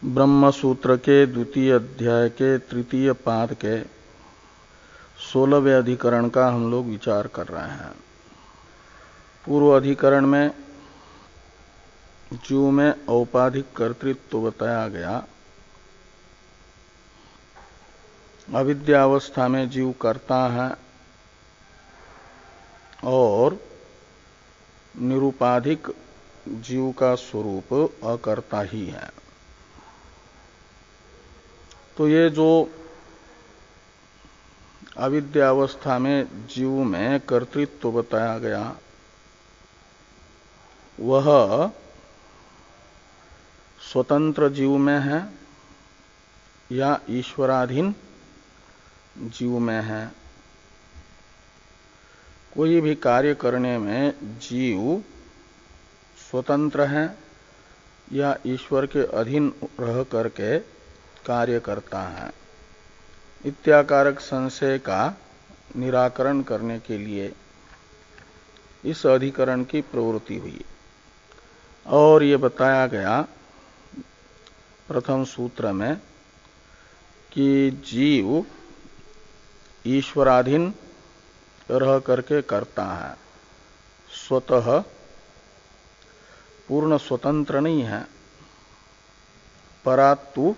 ब्रह्म सूत्र के द्वितीय अध्याय के तृतीय पाद के 16वें अधिकरण का हम लोग विचार कर रहे हैं। पूर्व अधिकरण में जीव में औपाधिक कर्तृत्व बताया गया। अविद्यावस्था में जीव कर्ता है और निरुपाधिक जीव का स्वरूप अकर्ता ही है। तो ये जो अविद्यावस्था में जीव में कर्तृत्व बताया गया वह स्वतंत्र जीव में है या ईश्वराधीन जीव में है। कोई भी कार्य करने में जीव स्वतंत्र है या ईश्वर के अधीन रह करके कार्य करता है, इत्याकारक संशय का निराकरण करने के लिए इस अधिकरण की प्रवृत्ति हुई। और ये बताया गया प्रथम सूत्र में कि जीव ईश्वराधीन रह करके करता है, स्वतः पूर्ण स्वतंत्र नहीं है। परात्तु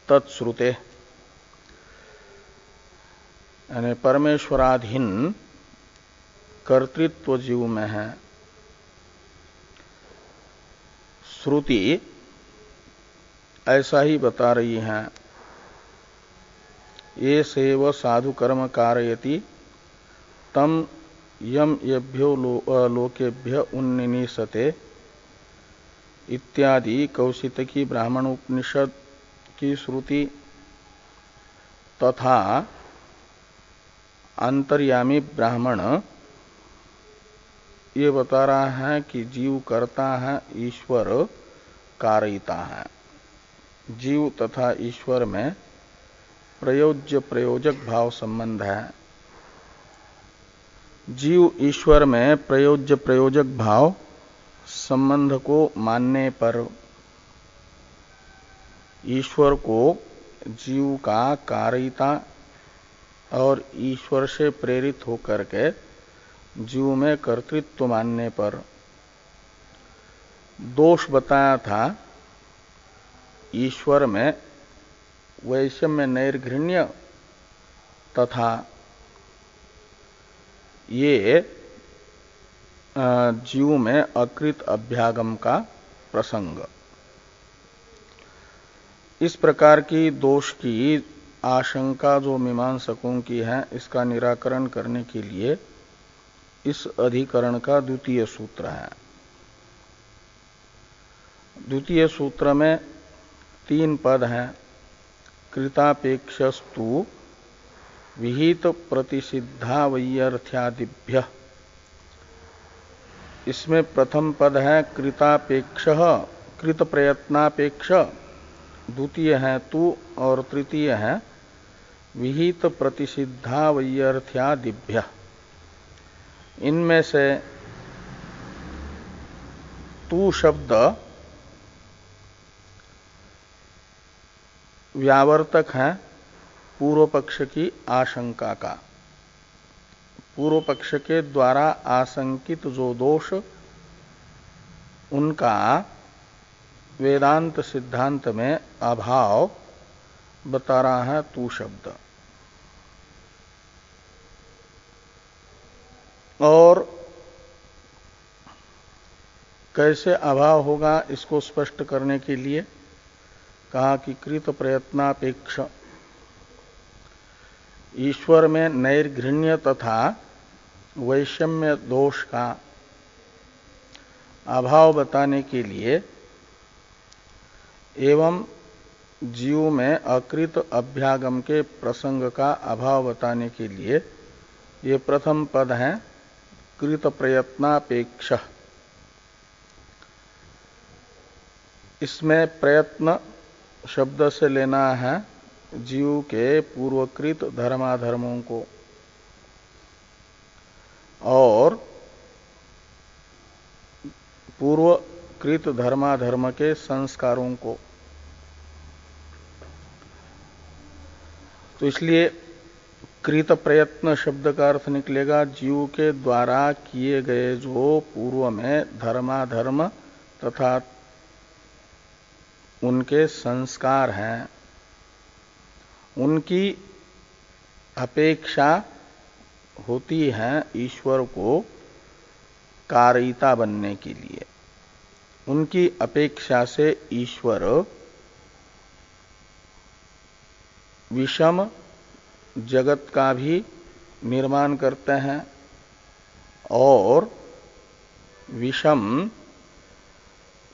तत्श्रुते यानी परमेश्वराधीन कर्तृत्व जीव में है। श्रुति ऐसा ही बता रही है। ये सेव साधु कर्म कारयति तम यम येभ्यो लोकेभ्य उन्निनीसते इत्यादि कौशितकी ब्राह्मण उपनिषद की श्रुति तथा अंतर्यामी ब्राह्मण ये बता रहा है कि जीव करता है, ईश्वर कारयिता है। जीव तथा ईश्वर में प्रयोज्य प्रयोजक भाव संबंध है। जीव ईश्वर में प्रयोज्य प्रयोजक भाव संबंध को मानने पर ईश्वर को जीव का कारिता और ईश्वर से प्रेरित होकर के जीव में कर्तृत्व मानने पर दोष बताया था। ईश्वर में वैषम्य नैर्घृण्य तथा ये जीव में अकृत अभ्यागम का प्रसंग। इस प्रकार की दोष की आशंका जो मीमांसकों की है, इसका निराकरण करने के लिए इस अधिकरण का द्वितीय सूत्र है। द्वितीय सूत्र में 3 पद हैं। कृतापेक्षस्तु विहित प्रतिसिद्धा वैयर्थ्यादिभ्य। इसमें प्रथम पद है कृतापेक्ष, कृत प्रयत्नापेक्ष, द्वितीय है तु और तृतीय है विहित प्रतिसिद्धा वैयर्थ्यादिभ्य। इनमें से तु शब्द व्यावर्तक है पूर्व पक्ष की आशंका का। पूर्व पक्ष के द्वारा आशंकित जो दोष, उनका वेदांत सिद्धांत में अभाव बता रहा है तू शब्द। और कैसे अभाव होगा इसको स्पष्ट करने के लिए कहा कि कृत प्रयत्नापेक्ष, ईश्वर में नैर्घृण्य तथा वैषम्य दोष का अभाव बताने के लिए एवं जीव में अकृत अभ्यागम के प्रसंग का अभाव बताने के लिए ये प्रथम पद है कृत प्रयत्नापेक्ष। इसमें प्रयत्न शब्द से लेना है जीव के पूर्वकृत धर्माधर्मों को और पूर्वकृत धर्माधर्म के संस्कारों को तो इसलिए कृत प्रयत्न शब्द का अर्थ निकलेगा जीव के द्वारा किए गए जो पूर्व में धर्माधर्म तथा उनके संस्कार हैं, उनकी अपेक्षा होती है ईश्वर को कारयिता बनने के लिए। उनकी अपेक्षा से ईश्वर विषम जगत का भी निर्माण करते हैं और विषम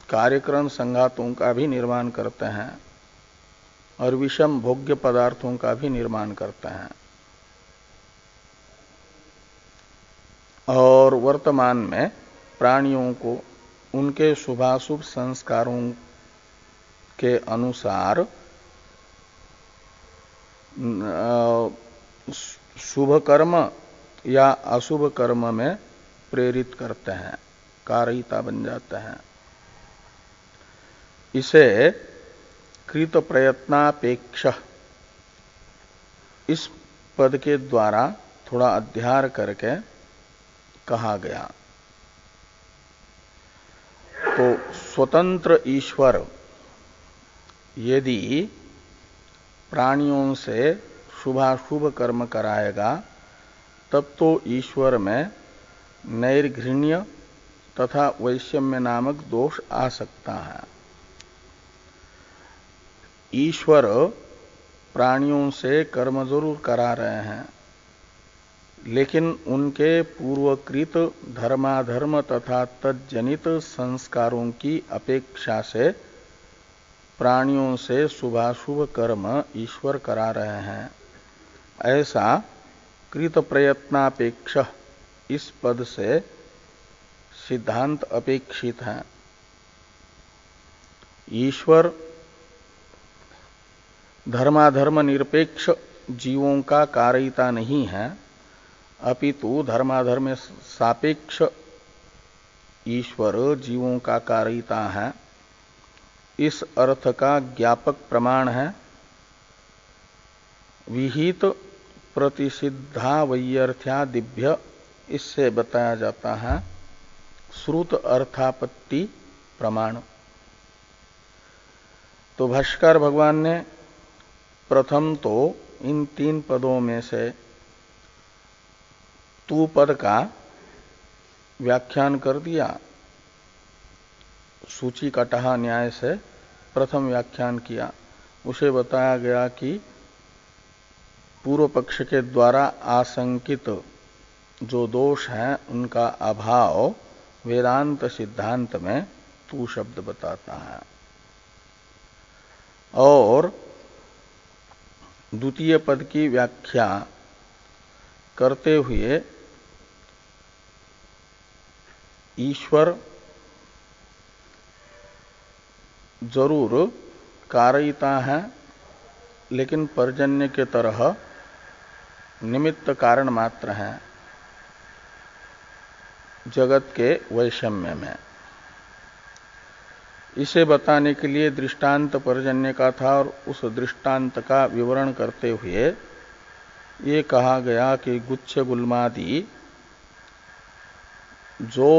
कार्यक्रम संघातों का भी निर्माण करते हैं और विषम भोग्य पदार्थों का भी निर्माण करते हैं। और वर्तमान में प्राणियों को उनके शुभाशुभ संस्कारों के अनुसार शुभ कर्म या अशुभ कर्म में प्रेरित करते हैं, कारयिता बन जाते हैं। इसे कृत प्रयत्नापेक्ष इस पद के द्वारा थोड़ा अध्यार करके कहा गया। तो स्वतंत्र ईश्वर यदि प्राणियों से शुभाशुभ कर्म कराएगा तब तो ईश्वर में नैर्घृण्य तथा वैषम्य नामक दोष आ सकता है। ईश्वर प्राणियों से कर्म जरूर करा रहे हैं, लेकिन उनके पूर्वकृत धर्माधर्म तथा तज्जनित संस्कारों की अपेक्षा से प्राणियों से शुभाशुभ कर्म ईश्वर करा रहे हैं। ऐसा कृत प्रयत्नापेक्ष इस पद से सिद्धांत अपेक्षित है। ईश्वर धर्माधर्म निरपेक्ष जीवों का कारयिता नहीं है, अपितु धर्माधर्म सापेक्ष ईश्वर जीवों का कारयिता है। इस अर्थ का ज्ञापक प्रमाण है विहित प्रतिसिद्धा वैयर्थ्यादिभ्य, इससे बताया जाता है श्रुत अर्थापत्ति प्रमाण। तो भाष्कर भगवान ने प्रथम तो इन तीन पदों में से तू पद का व्याख्यान कर दिया। सूची कटहा न्याय से प्रथम व्याख्यान किया। उसे बताया गया कि पूर्व पक्ष के द्वारा आशंकित जो दोष हैं उनका अभाव वेदांत सिद्धांत में तू शब्द बताता है। और द्वितीय पद की व्याख्या करते हुए ईश्वर जरूर कारयिता है, लेकिन पर्जन्य के तरह निमित्त कारण मात्र है जगत के वैषम्य में। इसे बताने के लिए दृष्टांत पर्जन्य का था और उस दृष्टांत का विवरण करते हुए ये कहा गया कि गुच्छ गुल्मादि जो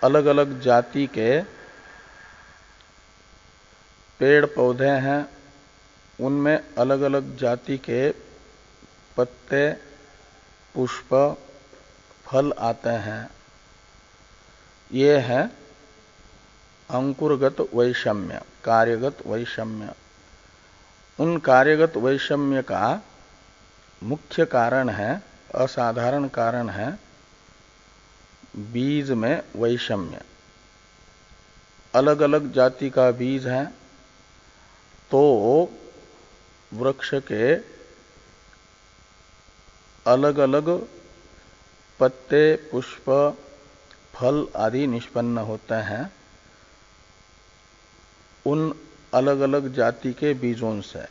अलग अलग जाति के पेड़ पौधे हैं उनमें अलग अलग जाति के पत्ते पुष्प फल आते हैं। ये है अंकुरगत वैषम्य, कार्यगत वैषम्य। उन कार्यगत वैषम्य का मुख्य कारण है, असाधारण कारण है बीज में वैषम्य। अलग अलग जाति का बीज है तो वृक्ष के अलग अलग पत्ते पुष्प फल आदि निष्पन्न होते हैं उन अलग अलग जाति के बीजों से।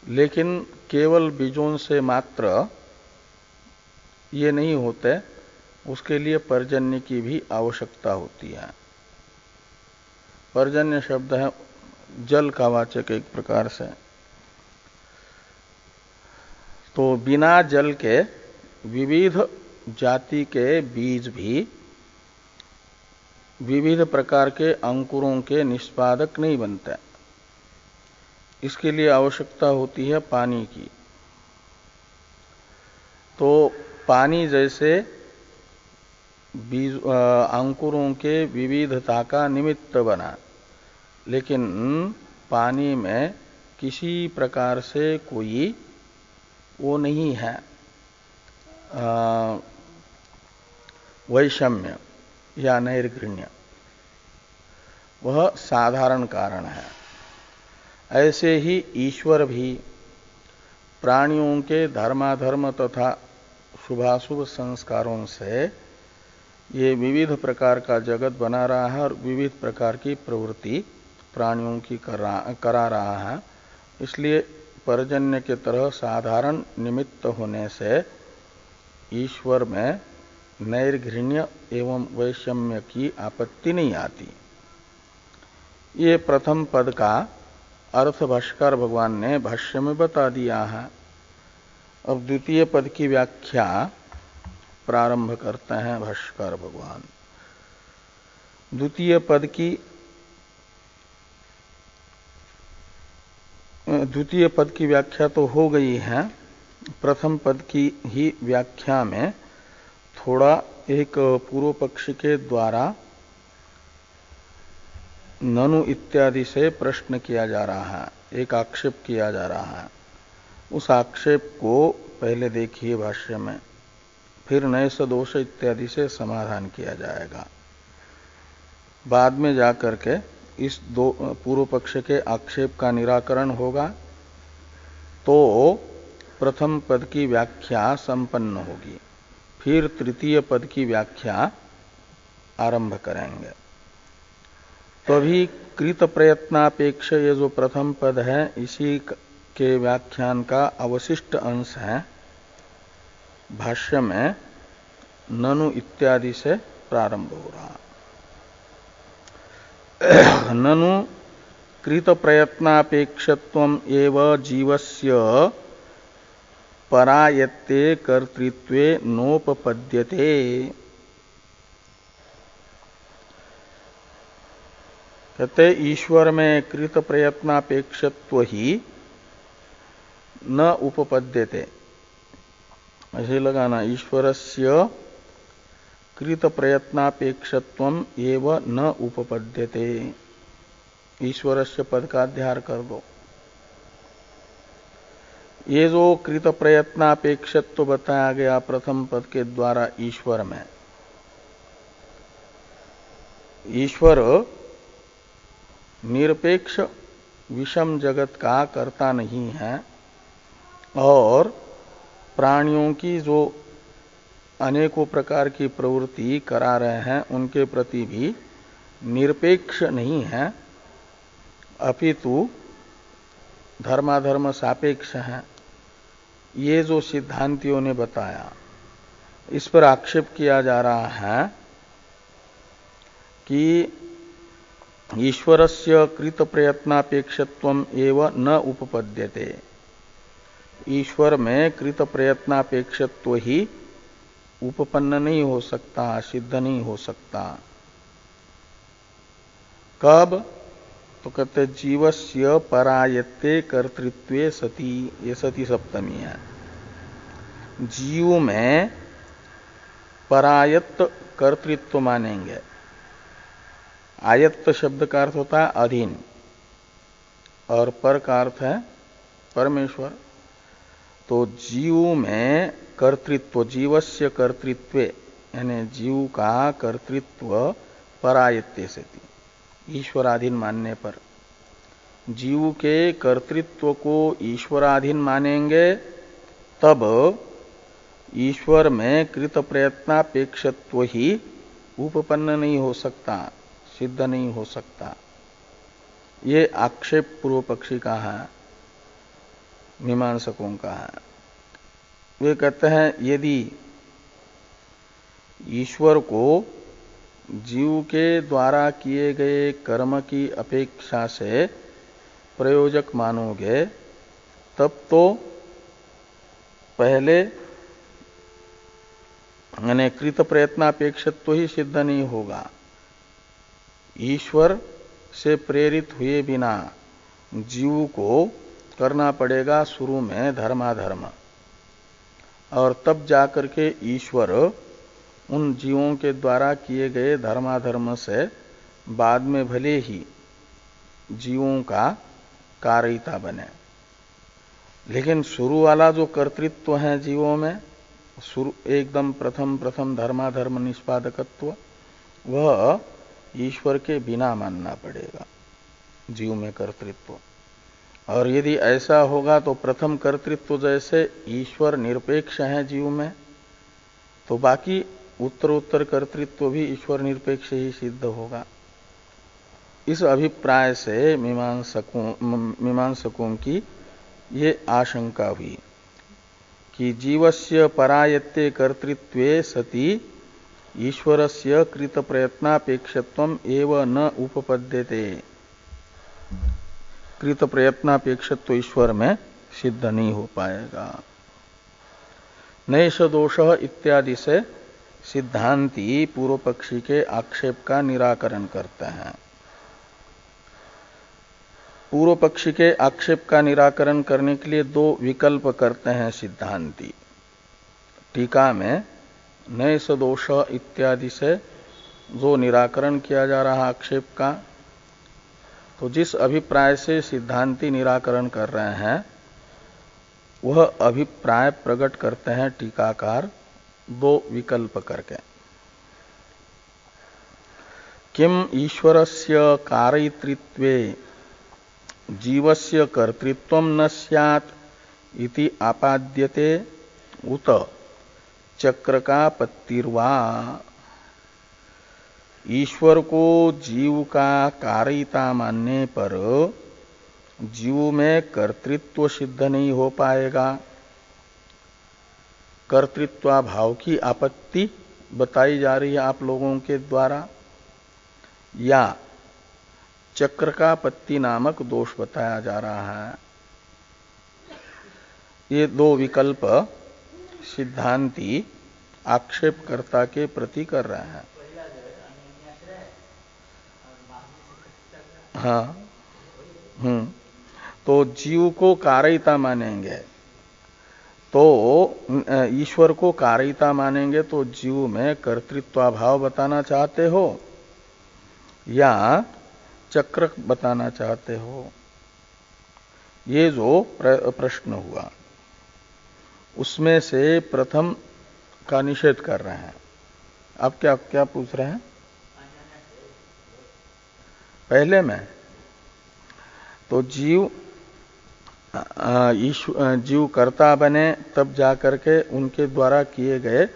लेकिन केवल बीजों से मात्र ये नहीं होते, उसके लिए पर्जन्य की भी आवश्यकता होती है। पर्जन्य शब्द है जल का वाचक एक प्रकार से। बिना जल के विविध जाति के बीज भी विविध प्रकार के अंकुरों के निष्पादक नहीं बनते। इसके लिए आवश्यकता होती है पानी की। तो पानी जैसे बीज अंकुरों के विविधता का निमित्त बना, लेकिन पानी में किसी प्रकार से कोई वो नहीं है वैषम्य या नैर्घृण्य, वह साधारण कारण है। ऐसे ही ईश्वर भी प्राणियों के धर्माधर्म तथा शुभाशुभ संस्कारों से ये विविध प्रकार का जगत बना रहा है और विविध प्रकार की प्रवृत्ति प्राणियों की करा रहा है। इसलिए पर्जन्य के तरह साधारण निमित्त होने से ईश्वर में नैर्घृण्य एवं वैषम्य की आपत्ति नहीं आती। ये प्रथम पद का अर्थ भाष्कर भगवान ने भाष्य में बता दिया है। अब द्वितीय पद की व्याख्या प्रारंभ करते हैं भाष्कर भगवान। द्वितीय पद की व्याख्या तो हो गई है। प्रथम पद की ही व्याख्या में थोड़ा एक पूर्व पक्ष के द्वारा ननु इत्यादि से प्रश्न किया जा रहा है, एक आक्षेप किया जा रहा है। उस आक्षेप को पहले देखिए भाष्य में, फिर नए सदोष इत्यादि से समाधान किया जाएगा। बाद में जाकर के इस दो पूर्व पक्ष के आक्षेप का निराकरण होगा तो प्रथम पद की व्याख्या संपन्न होगी। फिर तृतीय पद की व्याख्या आरंभ करेंगे। तो अभी कृत प्रयत्नापेक्ष ये जो प्रथम पद है, इसी के व्याख्यान का अवशिष्ट अंश है। भाष्य में ननु इत्यादि से प्रारंभ हो रहा। ननु कृत प्रयत्नापेक्षत्वम एव जीवस्य परायत्ते कर्तृत्वे नोपपद्यते। कहते ईश्वर में कृत प्रयत्नापेक्षत्व ही न उपपद्यते, ऐसे लगाना, ईश्वरस्य कृत प्रयत्नापेक्षत्वम एव न उपपद्यते। ईश्वरस्य पद का अध्यार कर दो। ये जो कृत प्रयत्नापेक्षत्व बताया गया प्रथम पद के द्वारा ईश्वर में, ईश्वर निरपेक्ष विषम जगत का कर्ता नहीं है और प्राणियों की जो अनेकों प्रकार की प्रवृत्ति करा रहे हैं उनके प्रति भी निरपेक्ष नहीं है, अपितु धर्माधर्म सापेक्ष है। ये जो सिद्धांतियों ने बताया, इस पर आक्षेप किया जा रहा है कि ईश्वरस्य कृत प्रयत्नापेक्षत्वम एव न उपपद्यते। ईश्वर में कृत प्रयत्नापेक्षत्व ही उपपन्न नहीं हो सकता, सिद्ध नहीं हो सकता। कब? तो कहते जीवस्य परायत्ते कर्तृत्वे सती, ये सती सप्तमी है। जीव में परायत्त कर्तृत्व मानेंगे। आयत्त शब्द का अर्थ होता है अधीन और पर का अर्थ है परमेश्वर। तो जीव में कर्तृत्व, जीवस्य कर्तृत्व यानी जीव का कर्तृत्व परायत्ते सती, ईश्वराधीन मानने पर, जीव के कर्तृत्व को ईश्वराधीन मानेंगे तब ईश्वर में कृत प्रयत्नापेक्षत्व ही उपपन्न नहीं हो सकता, सिद्ध नहीं हो सकता। ये आक्षेप पूर्व पक्षी का है, मीमांसकों का है। वे कहते हैं यदि ईश्वर को जीव के द्वारा किए गए कर्म की अपेक्षा से प्रयोजक मानोगे तब तो पहले यानी कृत प्रयत्नापेक्षित्व ही सिद्ध नहीं होगा। ईश्वर से प्रेरित हुए बिना जीव को करना पड़ेगा शुरू में धर्माधर्म, और तब जाकर के ईश्वर उन जीवों के द्वारा किए गए धर्माधर्म से बाद में भले ही जीवों का कारयिता बने। लेकिन शुरू वाला जो कर्तृत्व है जीवों में, शुरू एकदम प्रथम धर्माधर्म निष्पादकत्व, वह ईश्वर के बिना मानना पड़ेगा जीव में कर्तृत्व। और यदि ऐसा होगा तो प्रथम कर्तृत्व जैसे ईश्वर निरपेक्ष है जीव में, तो बाकी उत्तरोत्तर कर्तृत्व भी ईश्वर निरपेक्ष ही सिद्ध होगा। इस अभिप्राय से मीमांसकों की ये आशंका हुई कि जीवस्य परायत्ते कर्तृत्वे सति ईश्वरस्य कृत प्रयत्नापेक्षत्वम एव न उपपद्यते। कृत प्रयत्नापेक्षत्व ईश्वर में सिद्ध नहीं हो पाएगा। नैष दोष इत्यादि से सिद्धांती पूर्व पक्षी के आक्षेप का निराकरण करते हैं। पूर्व पक्षी के आक्षेप का निराकरण करने के लिए दो विकल्प करते हैं सिद्धांती। टीका में नैष दोष इत्यादि से जो निराकरण किया जा रहा आक्षेप का, तो जिस अभिप्राय से सिद्धांती निराकरण कर रहे हैं वह अभिप्राय प्रकट करते हैं टीकाकार दो विकल्प करके। किम ईश्वरस्य कारयितृत्वे जीवस्य कर्तृत्वं न स्यात् इति आपाद्यते उत चक्र का पत्तिर्वा। ईश्वर को जीव का कारयिता मानने पर जीव में कर्तृत्व सिद्ध नहीं हो पाएगा। कर्तृत्वाभाव की आपत्ति बताई जा रही है आप लोगों के द्वारा, या चक्र का पत्ति नामक दोष बताया जा रहा है। ये दो विकल्प सिद्धांती आक्षेपकर्ता के प्रति कर रहे हैं। हाँ, तो जीव को कारयिता मानेंगे, तो ईश्वर को कारयिता मानेंगे तो जीव में कर्तृत्वाभाव बताना चाहते हो या चक्र बताना चाहते हो? ये जो प्रश्न हुआ उसमें से प्रथम का निषेध कर रहे हैं। अब क्या पूछ रहे हैं? पहले में तो जीव कर्ता बने तब जाकर के उनके द्वारा किए गए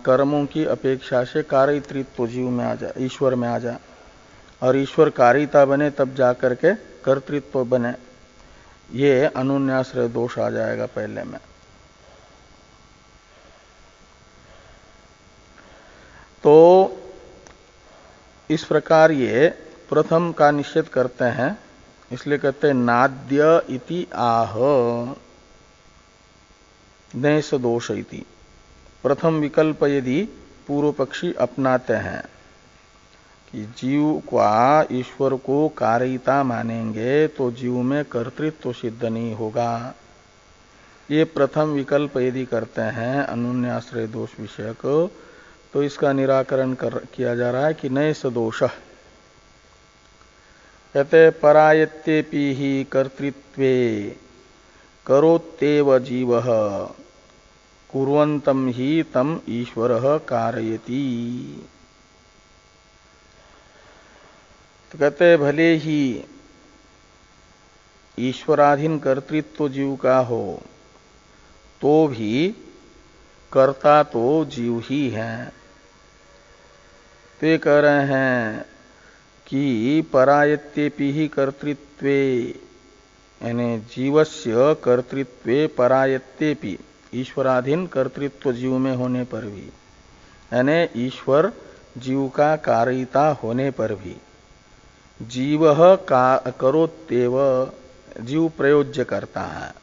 कर्मों की अपेक्षा से कारयितृत्व जीव में आ जाए, ईश्वर में आ जाए, और ईश्वर कारयिता बने तब जाकर के कर्तृत्व बने। ये अनुन्याश्रय दोष आ जाएगा पहले में। तो इस प्रकार ये प्रथम का निषेध करते हैं, इसलिए कहते हैं नाद्य इति आह नैष दोष इति। प्रथम विकल्प यदि पूर्व पक्षी अपनाते हैं कि जीव का ईश्वर को कारयिता मानेंगे तो जीव में कर्तृत्व सिद्ध नहीं होगा, ये प्रथम विकल्प यदि करते हैं अनुन्याश्रय दोष विषयक, तो इसका निराकरण किया जा रहा है कि नैष दोष। कहते परायत्येपि ही कर्तृत्वे करोत्येव जीवः कुर्वन्तं ही तम ईश्वरः कारयति। तो कहते भले ही ईश्वराधीन कर्तृत्व जीव का हो तो भी कर्ता तो जीव ही है। तो ये कह रहे हैं कि परायत्येपि ही कर्तृत्वे, यानी जीवस्य कर्तृत्वे परायत्येपि, ईश्वराधीन कर्तृत्व जीव में होने पर भी, यानी ईश्वर जीव का कारयिता होने पर भी, जीव करोत्येव, जीव प्रयोज्य करता है,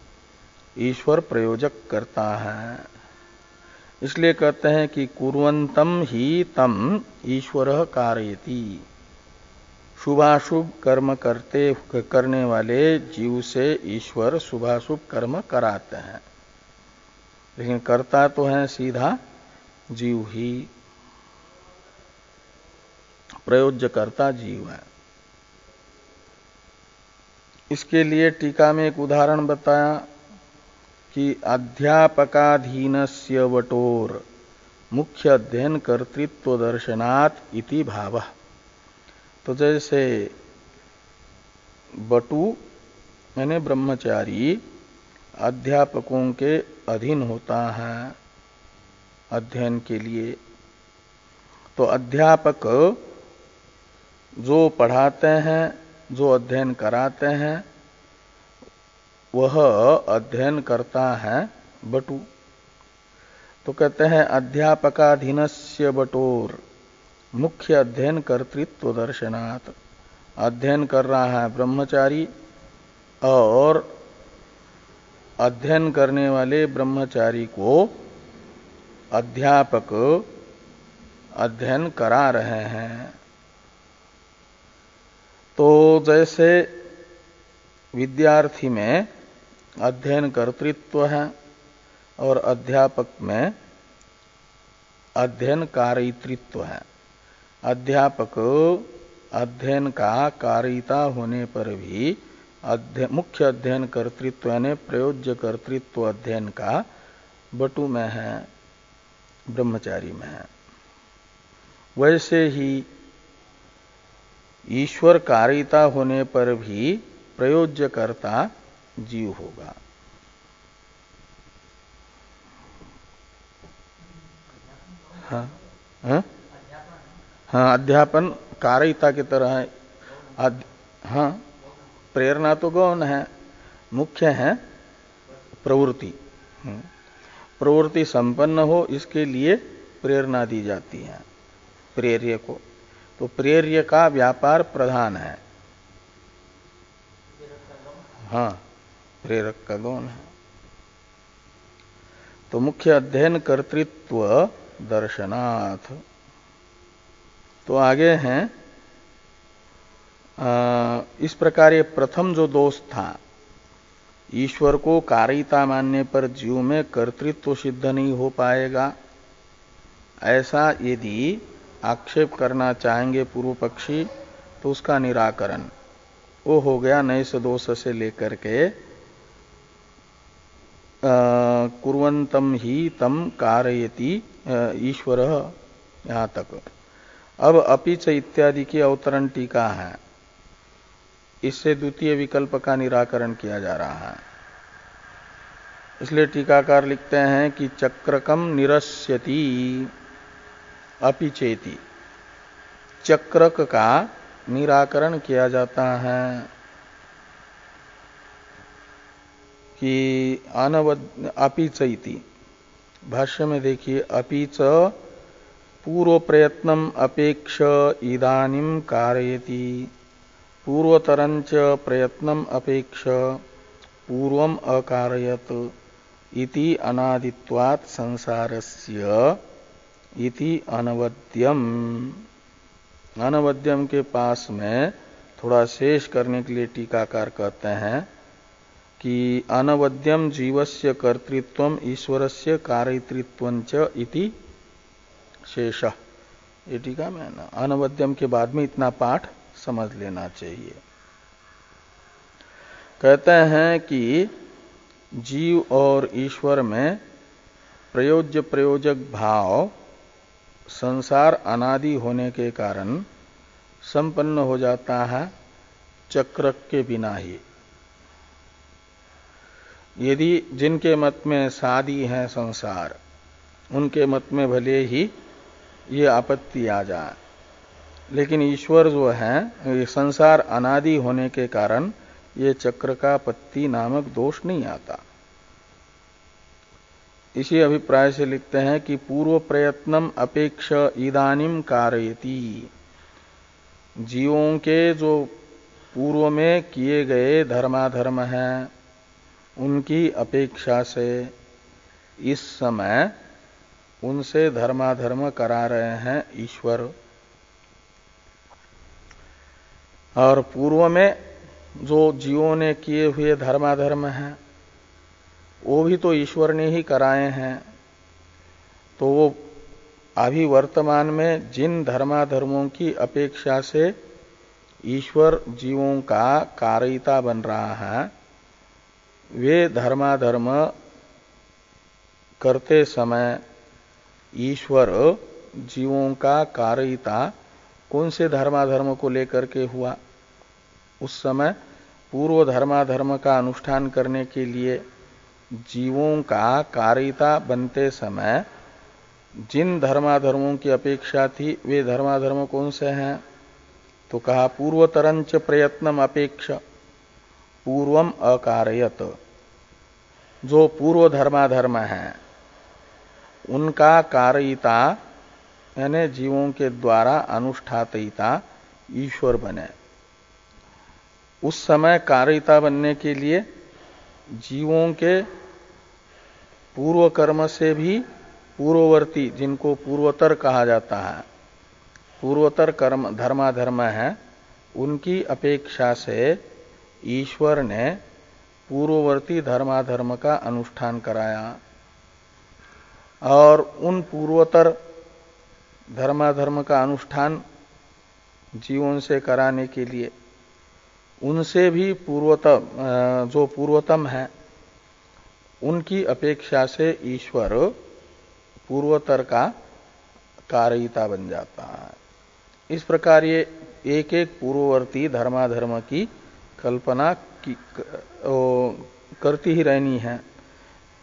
ईश्वर प्रयोजक करता है। इसलिए कहते हैं कि कुर्वन्तम ही तम ईश्वरः कारयति। शुभाशुभ कर्म करने वाले जीव से ईश्वर शुभाशुभ कर्म कराते हैं, लेकिन करता तो है सीधा जीव ही, प्रयोज्य करता जीव है। इसके लिए टीका में एक उदाहरण बताया कि अध्यापकाधीनस्य वटोर मुख्य अध्ययन कर्तृत्व दर्शनात् इति भावः। तो जैसे बटु यानी ब्रह्मचारी अध्यापकों के अधीन होता है अध्ययन के लिए, तो अध्यापक जो पढ़ाते हैं, जो अध्ययन कराते हैं, वह अध्ययन करता है बटु। तो कहते हैं अध्यापकाधीनस्य बटोर मुख्य अध्ययन कर्तृत्व दर्शनात्। अध्ययन कर रहा है ब्रह्मचारी और अध्ययन करने वाले ब्रह्मचारी को अध्यापक अध्ययन करा रहे हैं। तो जैसे विद्यार्थी में अध्ययन कर्तृत्व है और अध्यापक में अध्ययन कारितृत्व है। अध्यापक अध्ययन का कारिता होने पर भी मुख्य अध्ययन कर्तृत्व यानी प्रयोज्य कर्तृत्व अध्ययन का बटु में है, ब्रह्मचारी में है। वैसे ही ईश्वर कारिता होने पर भी प्रयोज्य कर्ता जीव होगा। हाँ हाँ हाँ, अध्यापन कारिता की तरह है। हाँ, प्रेरणा तो गौण है, मुख्य है प्रवृत्ति। प्रवृत्ति संपन्न हो इसके लिए प्रेरणा दी जाती है प्रेर्य को। तो प्रेर्य का व्यापार प्रधान है। हाँ, प्रेरक का गौण है। तो मुख्य अध्ययन कर्तृत्व दर्शनाथ। तो आगे हैं इस प्रकार ये प्रथम जो दोष था, ईश्वर को कारिता मानने पर जीव में कर्तृत्व सिद्ध नहीं हो पाएगा, ऐसा यदि आक्षेप करना चाहेंगे पूर्व पक्षी, तो उसका निराकरण वो हो गया नैष दोष से लेकर के कुर्वन्तम ही तम कारयति ईश्वरः यहाँ तक। अब अपिच इत्यादि की अवतरण टीका है, इससे द्वितीय विकल्प का निराकरण किया जा रहा है। इसलिए टीकाकार लिखते हैं कि चक्रकम निरस्यति अपिचेति। चक्रक का निराकरण किया जाता है कि अपिचैति। भाष्य में देखिए, अपिच पूर्व प्रयत्नम अपेक्ष इदानीं कारयति, पूर्वतरंच प्रयत्नम अपेक्ष पूर्वम अकारयत इति अनादित्वात् संसारस्य इति अनवद्यम। अनवद्यम के पास में थोड़ा शेष करने के लिए टीकाकार कहते हैं कि अनवद्यम जीवस्य कर्तृत्वम ईश्वरस्य कारितृत्वंच इति शेषः। ये टीका में ना, अनवद्यम के बाद में इतना पाठ समझ लेना चाहिए। कहते हैं कि जीव और ईश्वर में प्रयोज्य प्रयोजक भाव संसार अनादि होने के कारण संपन्न हो जाता है चक्रक के बिना ही। यदि जिनके मत में सादी है संसार, उनके मत में भले ही ये आपत्ति आ जाए, लेकिन ईश्वर जो है, ये संसार अनादि होने के कारण ये चक्र का पत्ति नामक दोष नहीं आता। इसी अभिप्राय से लिखते हैं कि पूर्व प्रयत्नम अपेक्ष इदानीं कारयति। जीवों के जो पूर्व में किए गए धर्माधर्म हैं उनकी अपेक्षा से इस समय उनसे धर्माधर्म करा रहे हैं ईश्वर। और पूर्व में जो जीवों ने किए हुए धर्माधर्म हैं वो भी तो ईश्वर ने ही कराए हैं। तो वो अभी वर्तमान में जिन धर्माधर्मों की अपेक्षा से ईश्वर जीवों का कारयिता बन रहा है, वे धर्माधर्म करते समय ईश्वर जीवों का कारयिता कौन से धर्माधर्म को लेकर के हुआ? उस समय पूर्व धर्माधर्म का अनुष्ठान करने के लिए जीवों का कारयिता बनते समय जिन धर्माधर्मों की अपेक्षा थी वे धर्माधर्म कौन से हैं? तो कहा पूर्वतरंच प्रयत्नम अपेक्ष पूर्वम अकारयत। जो पूर्व धर्माधर्म हैं उनका कारयिता यानी जीवों के द्वारा अनुष्ठातयिता ईश्वर बने। उस समय कारयिता बनने के लिए जीवों के पूर्व कर्म से भी पूर्ववर्ती, जिनको पूर्वोत्तर कहा जाता है, पूर्वोत्तर कर्म धर्माधर्म है, उनकी अपेक्षा से ईश्वर ने पूर्ववर्ती धर्माधर्म का अनुष्ठान कराया। और उन पूर्वोत्तर धर्माधर्म का अनुष्ठान जीवों से कराने के लिए उनसे भी पूर्वतम, जो पूर्वतम है उनकी अपेक्षा से ईश्वर पूर्वोत्तर का कारयिता बन जाता है। इस प्रकार ये एक एक पूर्ववर्ती धर्माधर्म की कल्पना करती ही रहनी है,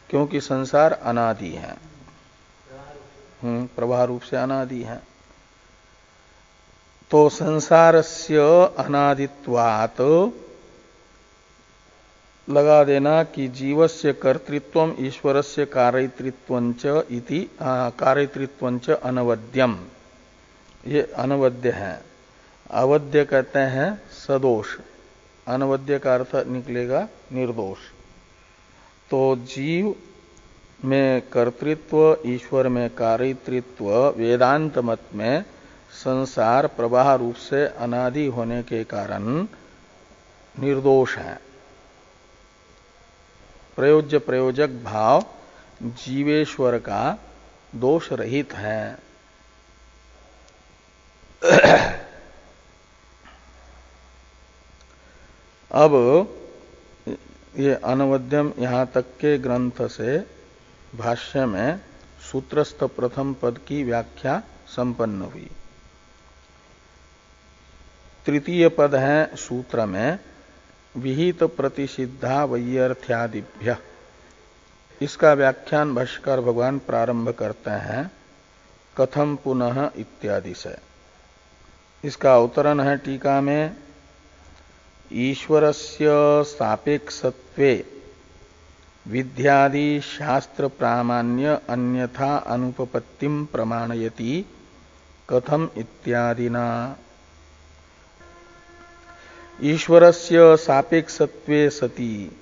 क्योंकि संसार अनादि है, प्रवाह रूप से अनादि है। तो संसारस्य अनादित्वात् लगा देना कि जीवस्य कर्तृत्वम ईश्वरस्य कार्यतृत्वंच इति कार्यतृत्वंच अनवद्यम, ये अनवद्य है। अवद्य कहते हैं सदोष, अनवद्य का अर्थ निकलेगा निर्दोष। तो जीव में कर्तृत्व, ईश्वर में कार्यतृत्व, वेदांत मत में संसार प्रवाह रूप से अनादि होने के कारण निर्दोष है। प्रयोज्य प्रयोजक भाव जीवेश्वर का दोष रहित है। अब ये अनवद्यम यहां तक के ग्रंथ से भाष्य में सूत्रस्थ प्रथम पद की व्याख्या संपन्न हुई। तृतीय पद है सूत्र में विहित प्रतिषिद्धा वैयर्थ्यादिभ्य। इसका व्याख्यान भाष्यकार भगवान प्रारंभ करते हैं कथम पुनः इत्यादि से। इसका अवतरण है टीका में ईश्वरस्य सापेक्षत्वे विद्यादि शास्त्र प्रामाण्य अन्यथा अनुपपत्तिम प्रमाणयति कथम इत्यादिना। ईश्वरस्य सापेक्षत्वे सति,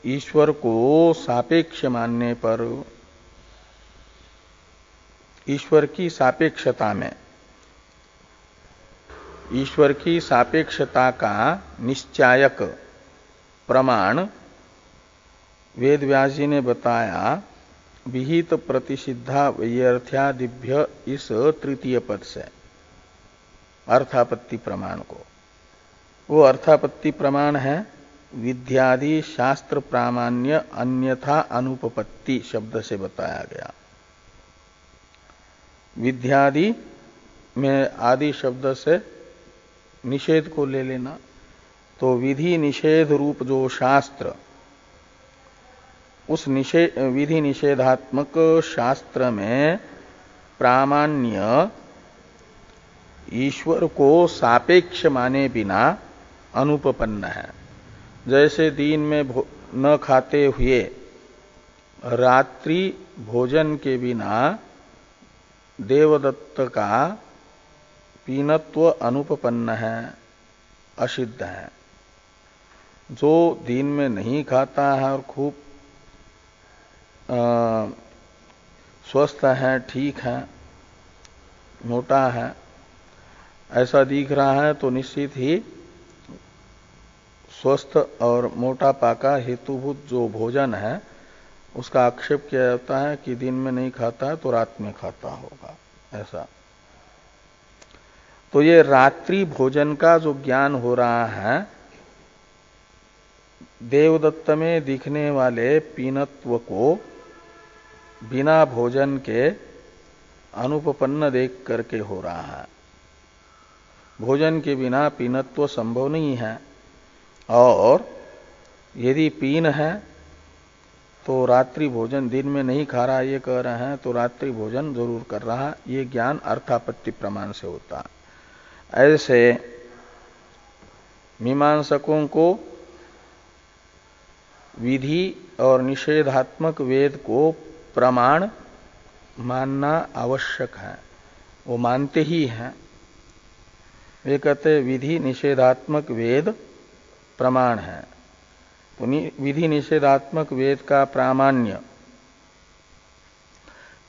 ईश्वर को सापेक्ष मानने पर, ईश्वर की सापेक्षता में, ईश्वर की सापेक्षता का निश्चायक प्रमाण वेद व्यास जी ने बताया विहित प्रतिषिद्धा वैयर्थ्यादिभ्य इस तृतीय पद से अर्थापत्ति प्रमाण को। वो अर्थापत्ति प्रमाण है विद्यादि शास्त्र प्रामाण्य अन्यथा अनुपपत्ति शब्द से बताया गया। विद्यादि में आदि शब्द से निषेध को ले लेना, तो विधि निषेध रूप जो शास्त्र, उस विधि निषेधात्मक शास्त्र में प्रामाण्य ईश्वर को सापेक्ष माने बिना अनुपपन्न है। जैसे दिन में न खाते हुए रात्रि भोजन के बिना देवदत्त का पीनत्व अनुपपन्न है, असिद्ध है। जो दिन में नहीं खाता है और खूब स्वस्थ है, ठीक है, मोटा है, ऐसा दिख रहा है, तो निश्चित ही स्वस्थ और मोटापा का हेतुभूत जो भोजन है उसका आक्षेप किया जाता है कि दिन में नहीं खाता है तो रात में खाता होगा, ऐसा। तो ये रात्रि भोजन का जो ज्ञान हो रहा है, देवदत्त में दिखने वाले पीनत्व को बिना भोजन के अनुपपन्न देख करके हो रहा है। भोजन के बिना पीनत्व संभव नहीं है, और यदि पीन है तो रात्रि भोजन दिन में नहीं खा रहा ये कह रहे हैं, तो रात्रि भोजन जरूर कर रहा, ये ज्ञान अर्थापत्ति प्रमाण से होता है। ऐसे मीमांसकों को विधि और निषेधात्मक वेद को प्रमाण मानना आवश्यक है, वो मानते ही हैं। वे कहते विधि निषेधात्मक वेद प्रमाण है। तो विधि निषेधात्मक वेद का प्रामाण्य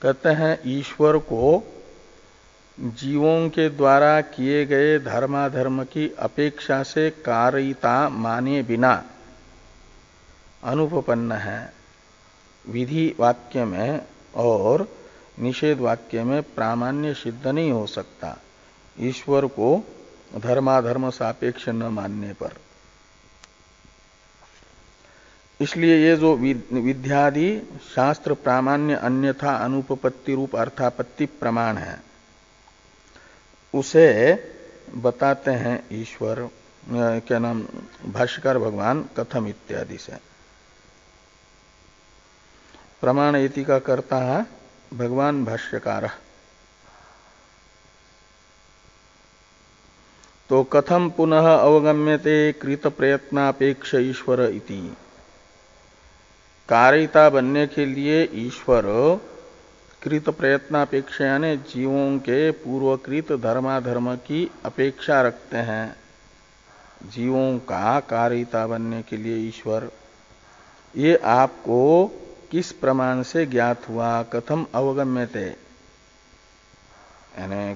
कहते हैं ईश्वर को जीवों के द्वारा किए गए धर्माधर्म की अपेक्षा से कारिता माने बिना अनुपपन्न है। विधि वाक्य में और निषेध वाक्य में प्रामाण्य सिद्ध नहीं हो सकता ईश्वर को धर्माधर्म सापेक्ष न मानने पर। इसलिए ये जो विद्यादि शास्त्र प्रामाण्य अन्यथा अनुपपत्ति रूप अर्थापत्ति प्रमाण है, उसे बताते हैं ईश्वर क्या नाम भाष्यकार भगवान कथम इत्यादि से। प्रमाण इति का करता है भगवान भाष्यकार। तो कथम पुनः अवगम्यते कृत प्रयत्नापेक्ष ईश्वर इति। कारिता बनने के लिए ईश्वर कृत प्रयत्नापेक्षा यानी जीवों के पूर्वकृत धर्माधर्म की अपेक्षा रखते हैं। जीवों का कारिता बनने के लिए ईश्वर, ये आपको किस प्रमाण से ज्ञात हुआ? कथम अवगम्यते यानी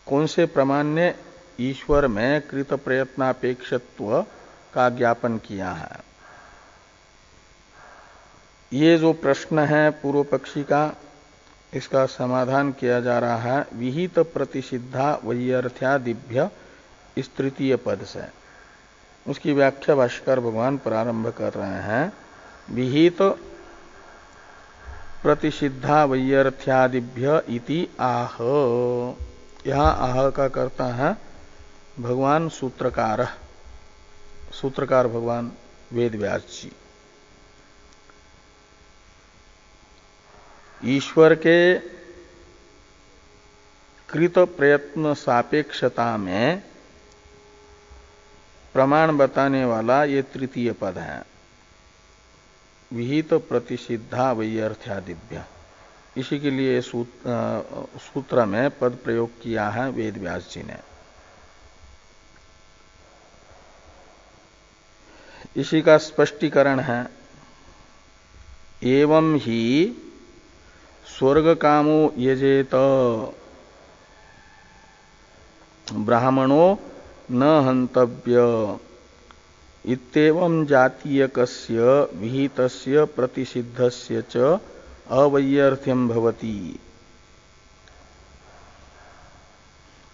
कौन से प्रमाण ने ईश्वर में कृत प्रयत्नापेक्षत्व का ज्ञापन किया है? ये जो प्रश्न है पूर्व पक्षी का, इसका समाधान किया जा रहा है विहित प्रतिसिद्धा वैयर्थ्यादिभ्य इस तृतीय पद से। उसकी व्याख्या भाष्यकार भगवान प्रारंभ कर रहे हैं। विहित प्रतिसिद्धा वैयर्थ्यादिभ्य इति आह। यहां आह का करता है भगवान सूत्रकार, सूत्रकार भगवान वेद व्यास जी। ईश्वर के कृत प्रयत्न सापेक्षता में प्रमाण बताने वाला ये तृतीय पद है, विहित प्रतिसिद्धा वैयर्थ्यादिभ्य। इसी के लिए सूत्र में पद प्रयोग किया है वेद व्यास जी ने। इसी का स्पष्टीकरण है एवं ही स्वर्ग कामो यजेत ब्राह्मणो न हंतव्य इत्येवं जातीयकस्य विहितस्य प्रतिसिद्धस्य च अवैयर्थ्यं भवति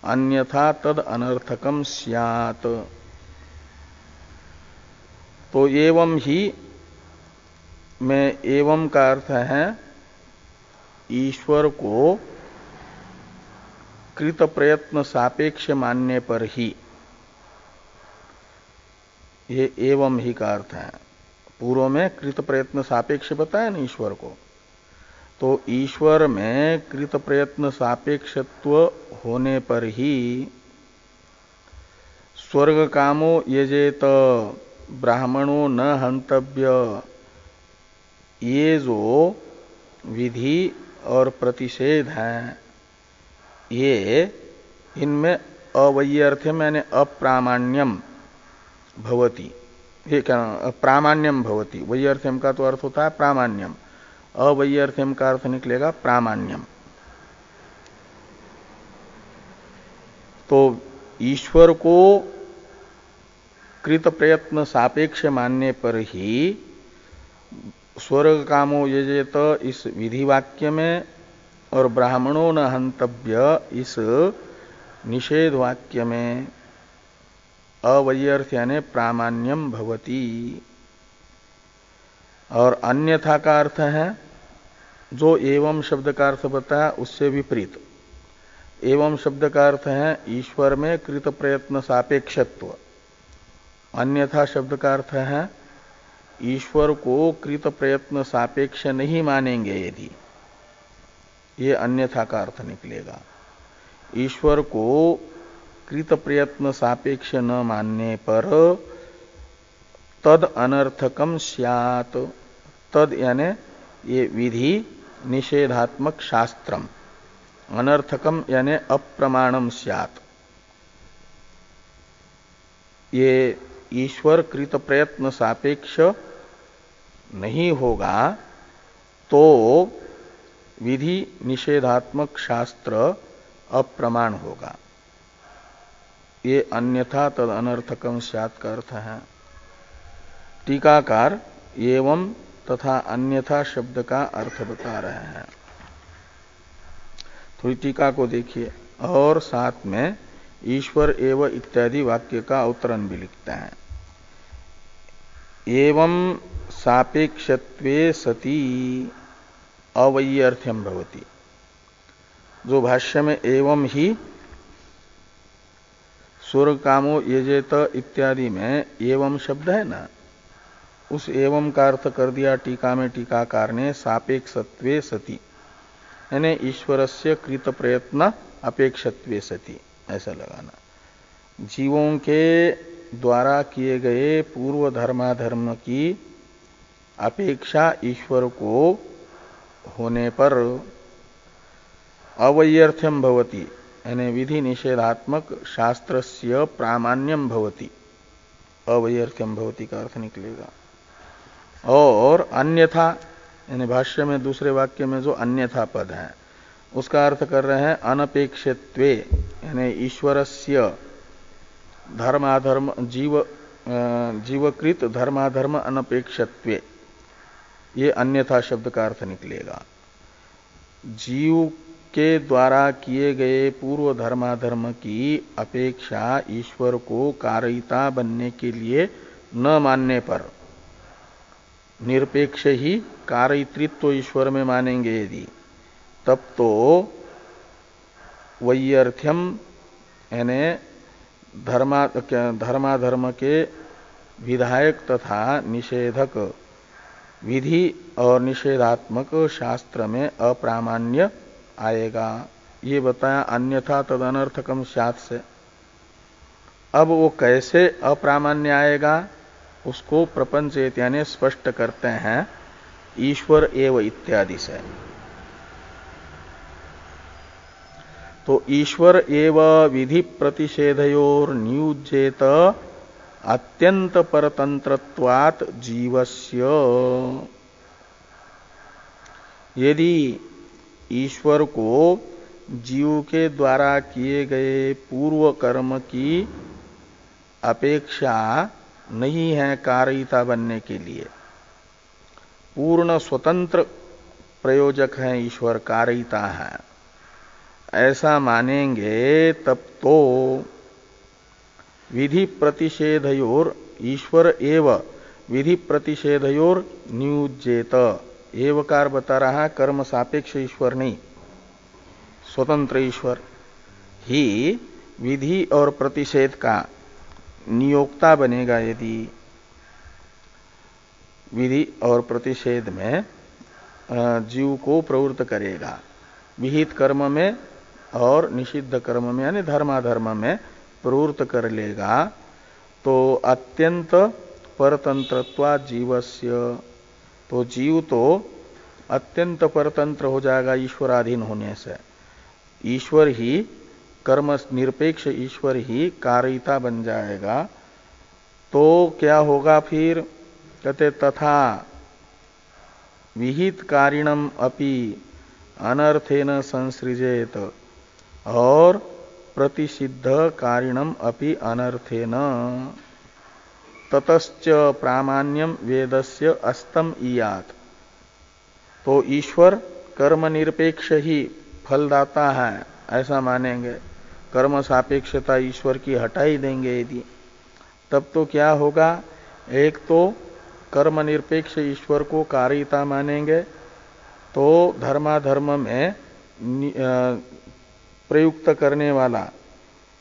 अन्यथा तद अनर्थकम स्यात्। तो एवं ही में एवं का अर्थ है ईश्वर को कृत प्रयत्न सापेक्ष मानने पर ही, ये एवं ही का अर्थ है। पूर्व में कृत प्रयत्न सापेक्ष बताया ना ईश्वर को, तो ईश्वर में कृत प्रयत्न सापेक्षत्व होने पर ही स्वर्ग कामो यजेत ब्राह्मणो न हंतव्य, ये जो विधि और प्रतिषेध हैं ये इनमें अवैयर्थ्यम यानी अप्रामाण्यम भवति, ये क्या प्रामाण्यम भवति, वैयर्थ्यम का तो अर्थ होता है प्रामाण्यम, अवैयर्थ्यम का अर्थ निकलेगा प्रामाण्यम। तो ईश्वर को कृत प्रयत्न सापेक्ष मानने पर ही स्वर्ग कामो यजेत इस विधि वाक्य में और ब्राह्मणो न हंतव्य इस निषेध वाक्य में अवैयर्थ्य यानी प्रामाण्यम भवति। और अन्यथा का अर्थ है जो एवं शब्द का अर्थ बताया उससे विपरीत। एवं शब्द का अर्थ है ईश्वर में कृत प्रयत्न सापेक्षत्व, अन्यथा शब्द का अर्थ है ईश्वर को कृत प्रयत्न सापेक्ष नहीं मानेंगे यदि, ये अन्यथा का अर्थ निकलेगा। ईश्वर को कृत प्रयत्न सापेक्ष न मानने पर तद अनर्थकम स्यात्, तद यानी ये विधि निषेधात्मक शास्त्रम, अनर्थकम यानी अप्रमाणम स्यात्, ये ईश्वर कृत प्रयत्न सापेक्ष नहीं होगा तो विधि निषेधात्मक शास्त्र अप्रमाण होगा। ये अन्यथा तद अनर्थकम स्यात् का अर्थ है। टीकाकार एवं तथा अन्यथा शब्द का अर्थ बता रहे हैं। थोड़ी टीका को देखिए और साथ में ईश्वर एव इत्यादि वाक्य का अवतरण भी लिखते हैं। एवं सापेक्षत्वे सती अवैयर्थ्यम भवति, जो भाष्य में एवं ही स्वर्ग कामो यजेत इत्यादि में एवं शब्द है ना, उस एवं का अर्थ कर दिया टीका में टीकाकार ने सापेक्षत्वे सती, यानी ईश्वरस्य कृत प्रयत्न अपेक्षत्वे सती, ऐसा लगाना। जीवों के द्वारा किए गए पूर्व धर्माधर्म की अपेक्षा ईश्वर को होने पर अवैयर्थ्यम भवति, यानी विधि निषेधात्मक शास्त्रस्य प्रामाण्यम भवति, अवैयर्थ्यम भवति का अर्थ निकलेगा। और अन्यथा यानी भाष्य में दूसरे वाक्य में जो अन्यथा पद है उसका अर्थ कर रहे हैं अनपेक्षत्वे, यानी ईश्वरस्य धर्माधर्म जीवकृत धर्माधर्म अनपेक्षत्वे, ये अन्यथा शब्द का अर्थ निकलेगा। जीव के द्वारा किए गए पूर्व धर्माधर्म की अपेक्षा ईश्वर को कारयिता बनने के लिए न मानने पर निरपेक्ष ही कारयित्व ईश्वर में मानेंगे यदि, तब तो वैयर्थ्यम यानी धर्माधर्म के विधायक तथा निषेधक विधि और निषेधात्मक शास्त्र में अप्रामाण्य आएगा। ये बताया अन्यथा तदनर्थकम स्यात् से। अब वो कैसे अप्रामाण्य आएगा उसको प्रपंच यानी स्पष्ट करते हैं ईश्वर एव इत्यादि से। तो ईश्वर एव विधि प्रतिषेधयोर नियुज्येत अत्यंत परतंत्रत्वात् जीवस्य, यदि ईश्वर को जीव के द्वारा किए गए पूर्व कर्म की अपेक्षा नहीं है कारयिता बनने के लिए, पूर्ण स्वतंत्र प्रयोजक है ईश्वर, कारयिता है, ऐसा मानेंगे तब तो विधि प्रतिषेधयोर ईश्वर एव विधि प्रतिषेधयोर नियुज्येत, एवकार बता रहा कर्म सापेक्ष ईश्वर नहीं, स्वतंत्र ईश्वर ही विधि और प्रतिषेध का नियोक्ता बनेगा। यदि विधि और प्रतिषेध में जीव को प्रवृत्त करेगा, विहित कर्म में और निषिद्ध कर्म में यानी धर्माधर्म में प्रवृत्त कर लेगा, तो अत्यंत परतंत्रत्वा जीवस्य, तो जीव तो अत्यंत परतंत्र हो जाएगा ईश्वराधीन होने से। ईश्वर ही कर्म निरपेक्ष ईश्वर ही कारयिता बन जाएगा तो क्या होगा फिर? कहते तथा विहित कारिणम अपि अनर्थेन संसृजेत और प्रतिषिद्ध कारिणम अपि अनर्थेन ततश्च प्रामाण्यम वेदस्य अस्तम इयात। तो ईश्वर कर्म निरपेक्ष ही फलदाता है ऐसा मानेंगे, कर्म सापेक्षता ईश्वर की हटा ही देंगे यदि, तब तो क्या होगा? एक तो कर्म निरपेक्ष ईश्वर को कारिता मानेंगे तो धर्माधर्म में प्रयुक्त करने वाला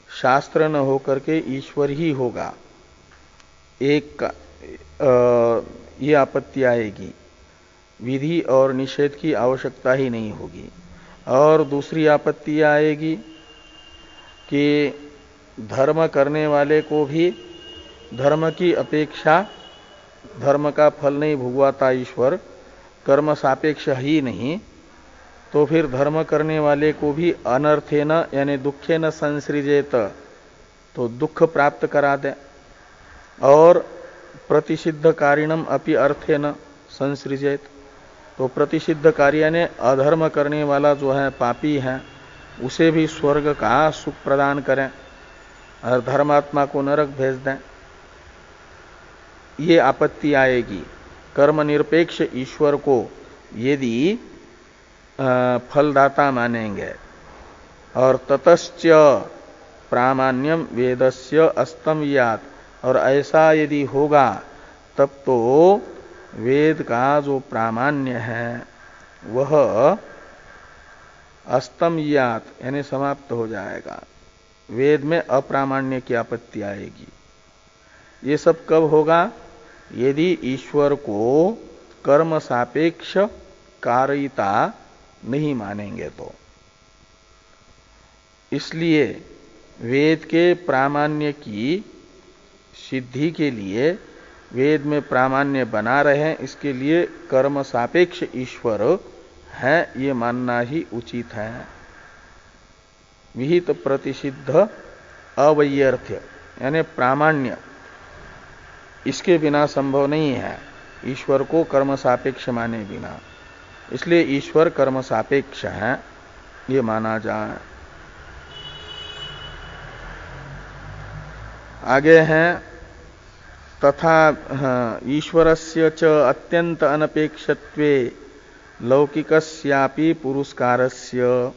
शास्त्र न होकर के ईश्वर ही होगा, एक ये आपत्ति आएगी। विधि और निषेध की आवश्यकता ही नहीं होगी। और दूसरी आपत्ति आएगी कि धर्म करने वाले को भी धर्म की अपेक्षा धर्म का फल नहीं भुगवाता ईश्वर, कर्म सापेक्ष ही नहीं, तो फिर धर्म करने वाले को भी अनर्थेन यानी दुखेन संसृजेत, तो दुख प्राप्त करा दे, और प्रतिषिद्ध कारिणम अपि अर्थेन संसृजेत, तो प्रतिषिद्ध कार्य ने अधर्म करने वाला जो है पापी है उसे भी स्वर्ग का सुख प्रदान करें और धर्मात्मा को नरक भेज दें। ये आपत्ति आएगी। कर्म निरपेक्ष ईश्वर को यदि फलदाता मानेंगे और ततश्च प्रामाण्यम वेदस्य अस्तम यात, और ऐसा यदि होगा तब तो वेद का जो प्रामाण्य है वह अस्तम यात यानी समाप्त हो जाएगा, वेद में अप्रामाण्य की आपत्ति आएगी। ये सब कब होगा? यदि ईश्वर को कर्म सापेक्ष कारिता नहीं मानेंगे तो। इसलिए वेद के प्रामाण्य की सिद्धि के लिए, वेद में प्रामाण्य बना रहे इसके लिए कर्म सापेक्ष ईश्वर है ये मानना ही उचित है। विहित प्रतिषिद्ध अवैयर्थ्य यानी प्रामाण्य इसके बिना संभव नहीं है ईश्वर को कर्म सापेक्ष माने बिना, इसलिए ईश्वर कर्म सापेक्ष है ये माना जाए। आगे हैं तथा ईश्वरस्य च अत्यंत अनपेक्षत्वे लौकिकस्यापि पुरस्कारस्य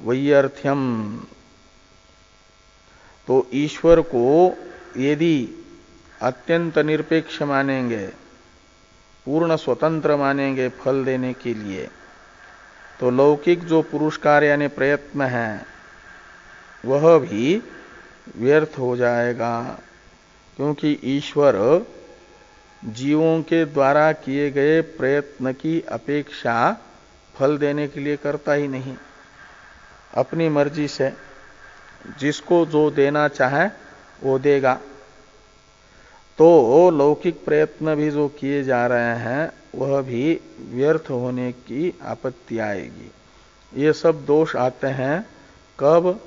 वैयर्थ्यम। तो ईश्वर को यदि अत्यंत निरपेक्ष मानेंगे, पूर्ण स्वतंत्र मानेंगे फल देने के लिए, तो लौकिक जो पुरस्कार यानी प्रयत्न है वह भी व्यर्थ हो जाएगा, क्योंकि ईश्वर जीवों के द्वारा किए गए प्रयत्न की अपेक्षा फल देने के लिए करता ही नहीं। अपनी मर्जी से जिसको जो देना चाहे वो देगा। तो लौकिक प्रयत्न भी जो किए जा रहे हैं वह भी व्यर्थ होने की आपत्ति आएगी। ये सब दोष आते हैं कब?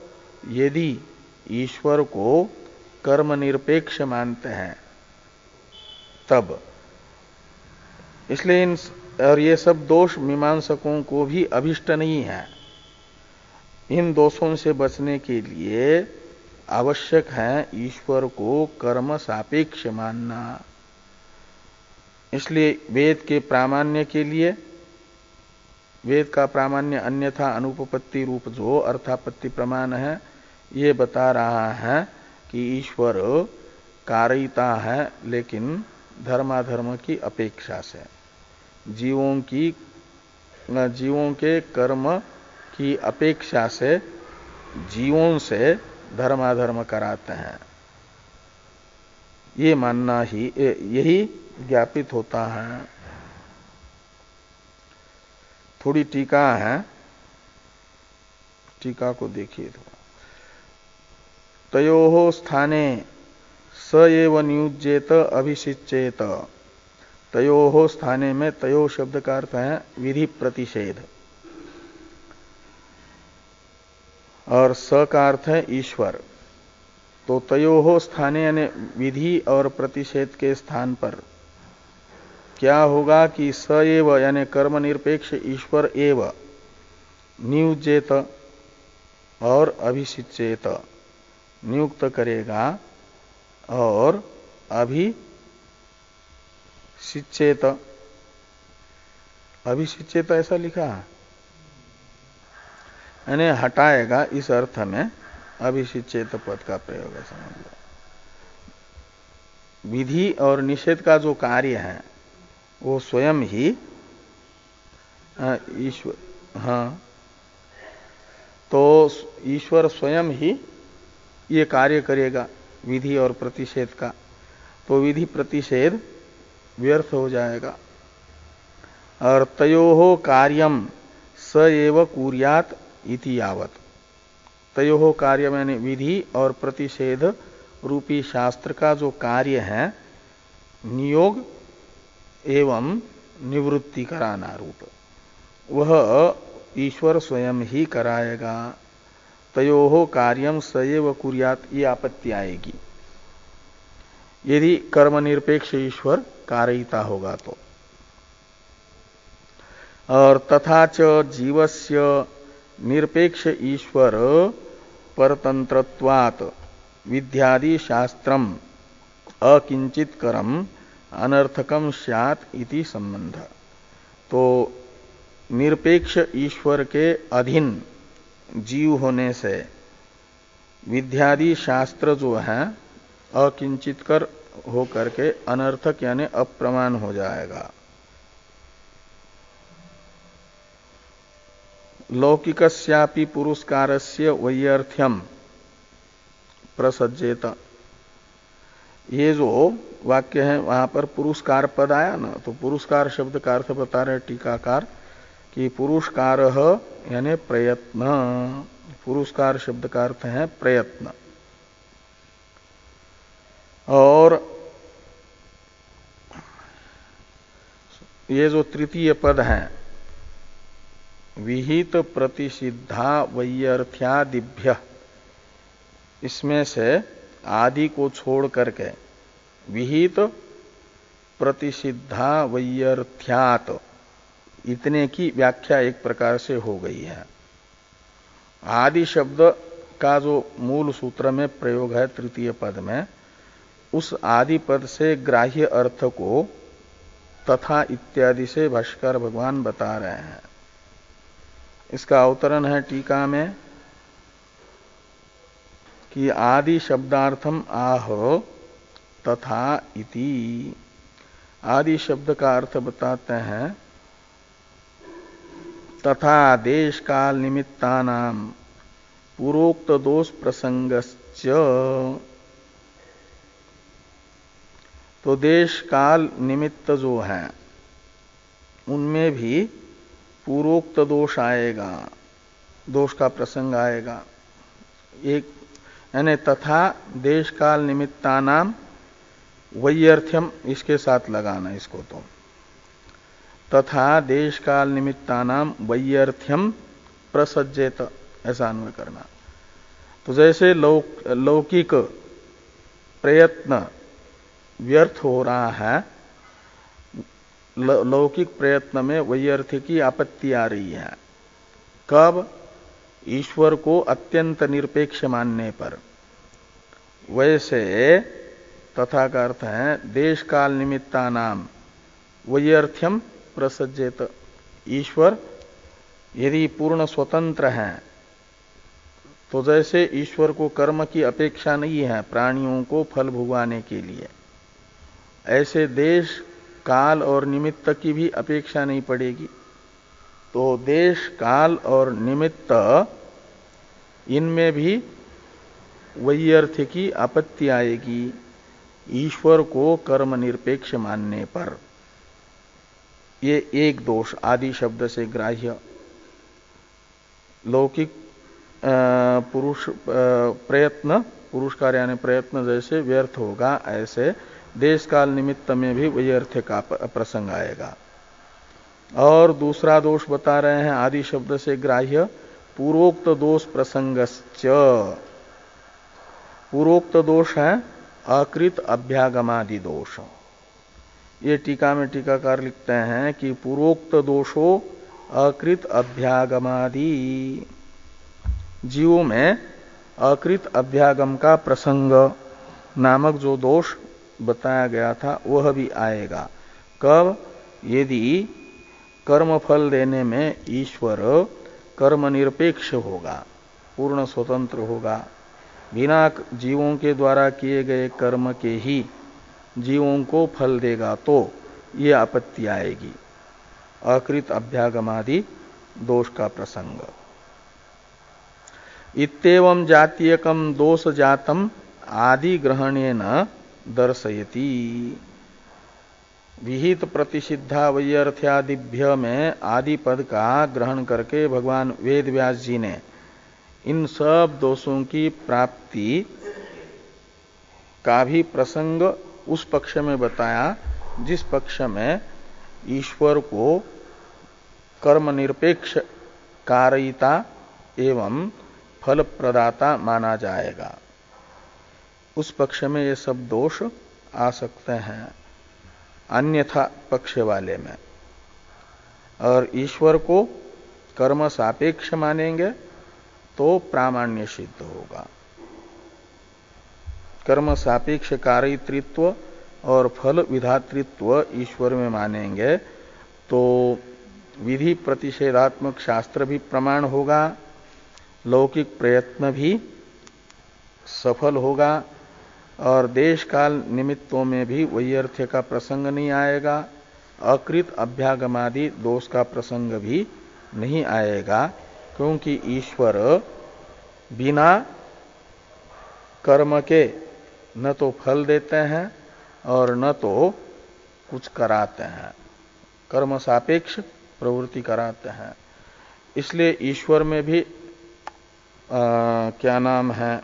यदि ईश्वर को कर्म निरपेक्ष मानते हैं तब। इसलिए और ये सब दोष मीमांसकों को भी अभिष्ट नहीं है। इन दोषों से बचने के लिए आवश्यक है ईश्वर को कर्म सापेक्ष मानना। इसलिए वेद के प्रामाण्य के लिए, वेद का प्रामाण्य अन्यथा अनुपपत्ति रूप जो अर्थापत्ति प्रमाण है, ये बता रहा है कि ईश्वर कारिता है लेकिन धर्माधर्म की अपेक्षा से, जीवों के कर्म की अपेक्षा से जीवों से धर्माधर्म कराते हैं। ये मानना ही यही ज्ञापित होता है। थोड़ी टीका है, टीका को देखिए थोड़ा। तयोः स्थाने स एव नियुज्येत अभिषिच्येत। तयोः स्थाने में तयो शब्द का अर्थ है विधि प्रतिषेध, और स का अर्थ है ईश्वर। तो तयोहो स्थाने यानी विधि और प्रतिषेध के स्थान पर क्या होगा कि स एव यानी कर्म निरपेक्ष ईश्वर एव नियुजेत और अभिषिचेत, नियुक्त करेगा और अभिषिचेत, अभिषिचेत ऐसा लिखा है यानी हटाएगा, इस अर्थ में अभिषिचेत पद का प्रयोग है, समझ लो। विधि और निषेध का जो कार्य है वो स्वयं ही ईश्वर, हाँ, तो ईश्वर स्वयं ही ये कार्य करेगा विधि और प्रतिषेध का, तो विधि प्रतिषेध व्यर्थ हो जाएगा। और तयोहो कार्यम स एव कुर्यात इति यावत, तयोहो कार्य यानी विधि और प्रतिषेध रूपी शास्त्र का जो कार्य है नियोग एवं निवृत्ति कराना रूप, वह ईश्वर स्वयं ही कराएगा। तयोहो कार्यम सएव कुर्यात, ये आपत्ति आएगी यदि कर्म निरपेक्ष ईश्वर कारयिता होगा तो। और तथा च जीवस्य निरपेक्ष ईश्वर परतंत्रत्वात् विद्यादि शास्त्रम अकिंचित करम अनर्थकम स्यात् इति संबंध। तो निरपेक्ष ईश्वर के अधीन जीव होने से विद्यादि शास्त्र जो है अकिंचित कर होकर के अनर्थक यानी अप्रमाण हो जाएगा। लौकिकस्यापि पुरुषकारस्य वैयर्थ्यम प्रसज्जेत, ये जो वाक्य है वहां पर पुरुषकार पद आया ना, तो पुरुषकार शब्द का अर्थ बता रहे टीकाकार कि पुरुषकार यानी प्रयत्न, पुरुषकार शब्द का अर्थ है प्रयत्न। और ये जो तृतीय पद है विहित प्रतिषिद्धा वैयर्थ्यादिभ्य, इसमें से आदि को छोड़ करके विहित प्रतिषिद्धा वैयर्थ्यात इतने की व्याख्या एक प्रकार से हो गई है। आदि शब्द का जो मूल सूत्र में प्रयोग है तृतीय पद में, उस आदि पद से ग्राह्य अर्थ को तथा इत्यादि से भाष्कर भगवान बता रहे हैं। इसका अवतरण है टीका में कि आदि शब्दार्थम आह तथा इति, आदि शब्द का अर्थ बताते हैं तथा देश काल निमित्तानाम पूर्वोक्त दोष प्रसंगश्च, तो देश काल निमित्त जो है उनमें भी पूर्वोक्त दोष आएगा, दोष का प्रसंग आएगा। एक यानी तथा देश काल निमित्तानाम वैयर्थ्यम, इसके साथ लगाना इसको, तो तथा देश काल निमित्तानाम वैयर्थ्यम प्रसज्जेत, ऐसा अन्वय करना। तो जैसे लौकिक प्रयत्न व्यर्थ हो रहा है, लौकिक प्रयत्न में वैयर्थ्य की आपत्ति आ रही है, कब? ईश्वर को अत्यंत निरपेक्ष मानने पर। वैसे तथा का अर्थ है देश काल निमित्तानाम वैयर्थ्यम प्रसज्जेत, ईश्वर यदि पूर्ण स्वतंत्र है तो जैसे ईश्वर को कर्म की अपेक्षा नहीं है प्राणियों को फल भुगवाने के लिए, ऐसे देश काल और निमित्त की भी अपेक्षा नहीं पड़ेगी। तो देश काल और निमित्त इनमें भी वैयर्थ्य की आपत्ति आएगी ईश्वर को कर्म निरपेक्ष मानने पर। ये एक दोष आदि शब्द से ग्राह्य, लौकिक पुरुष प्रयत्न, पुरुषकार यानी प्रयत्न जैसे व्यर्थ होगा, ऐसे देश काल निमित्त में भी वैयर्थ्य का प्रसंग आएगा। और दूसरा दोष बता रहे हैं आदि शब्द से ग्राह्य पूर्वोक्त दोष प्रसंगश्च, पूर्वोक्त दोष है अकृत अभ्यागमादि दोष। ये टीका में टीकाकार लिखते हैं कि पूर्वोक्त दोषो अकृत अभ्यागमादि, जीवों में अकृत अभ्यागम का प्रसंग नामक जो दोष बताया गया था वह भी आएगा। कब? यदि कर्म फल देने में ईश्वर कर्म निरपेक्ष होगा, पूर्ण स्वतंत्र होगा, बिना जीवों के द्वारा किए गए कर्म के ही जीवों को फल देगा, तो ये आपत्ति आएगी, अकृत अभ्यागमादि दोष का प्रसंग। इत्येवं जातीयकम दोष जातम आदि ग्रहणेन दर्शयति। विहित प्रतिषिद्धा वैयर्थ्यादिभ्य में आदि पद का ग्रहण करके भगवान वेद व्यास जी ने इन सब दोषों की प्राप्ति का भी प्रसंग उस पक्ष में बताया जिस पक्ष में ईश्वर को कर्म निरपेक्ष कारयिता एवं फल प्रदाता माना जाएगा। उस पक्ष में ये सब दोष आ सकते हैं, अन्यथा पक्ष वाले में। और ईश्वर को कर्म सापेक्ष मानेंगे तो प्रामाण्य सिद्ध होगा। कर्म सापेक्ष कारित्व और फल विधातृत्व ईश्वर में मानेंगे तो विधि प्रतिषेधात्मक शास्त्र भी प्रमाण होगा, लौकिक प्रयत्न भी सफल होगा, और देश काल निमित्तों में भी वैयर्थ्य का प्रसंग नहीं आएगा, अकृत अभ्यागमादि दोष का प्रसंग भी नहीं आएगा, क्योंकि ईश्वर बिना कर्म के न तो फल देते हैं और न तो कुछ कराते हैं, कर्म सापेक्ष प्रवृत्ति कराते हैं। इसलिए ईश्वर में भी क्या नाम है,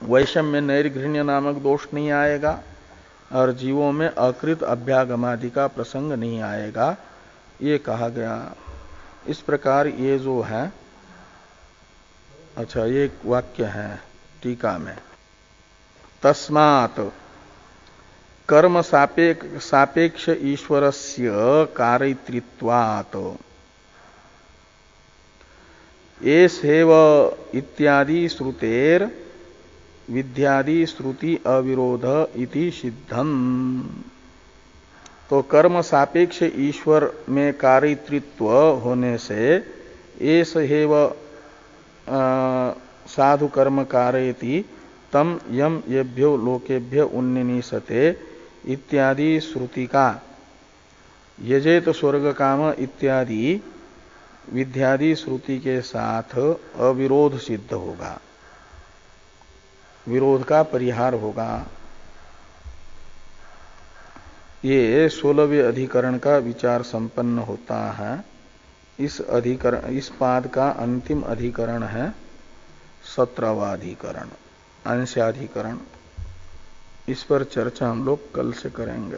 वैषम्य नैर्घृण्य नामक दोष नहीं आएगा, और जीवों में अकृत अभ्यागमादि का प्रसंग नहीं आएगा, ये कहा गया। इस प्रकार ये जो है, अच्छा ये एक वाक्य है टीका में, तस्मात् कर्म सापेक्ष ईश्वरस्य कारित्रित्वात् एषेव इत्यादि श्रुतेर विद्यादि श्रुति अविरोध इति सिद्धम। तो कर्म सापेक्ष ईश्वर में कारित्रित्व होने से एषेव साधु कर्म कारयति तम यम येभ्यो लोकेभ्य उन्निनीसते इत्यादि श्रुति का यजेत स्वर्ग काम इत्यादि विद्यादि श्रुति के साथ अविरोध सिद्ध होगा, विरोध का परिहार होगा। ये 16वें अधिकरण का विचार संपन्न होता है। इस पाद का अंतिम अधिकरण है 17वां अधिकरण, अंशाधिकरण। इस पर चर्चा हम लोग कल से करेंगे।